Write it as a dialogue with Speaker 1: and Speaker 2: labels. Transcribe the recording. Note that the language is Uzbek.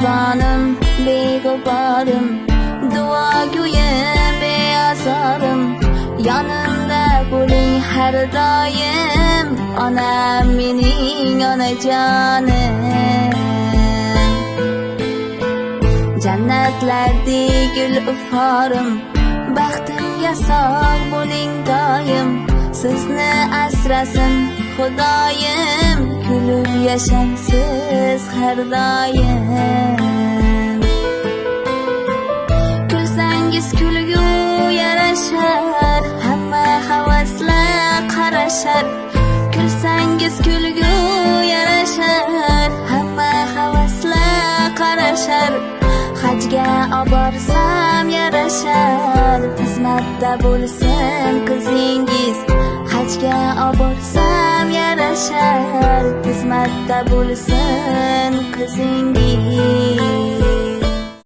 Speaker 1: mehribonim, beg'uborim, duogo'yim, beazorim, yonimda bo'ling har doim, onam mening onajonim. Jannatlardek gul uforim, baxtimga sog' bo'ling doim, sizni asrasin Xudoyim, kulib yashang siz har doim. Kulsangiz kulgu yarashar, hamma havaslar qarashar. Kulsangiz kulgu yarashar, hamma havaslar qarashar. Hajga oborsam yarashar, xizmatda bo'lsin qizingiz. Hajga oborsam yarashar, xizmatda bo'lsin qizingiz.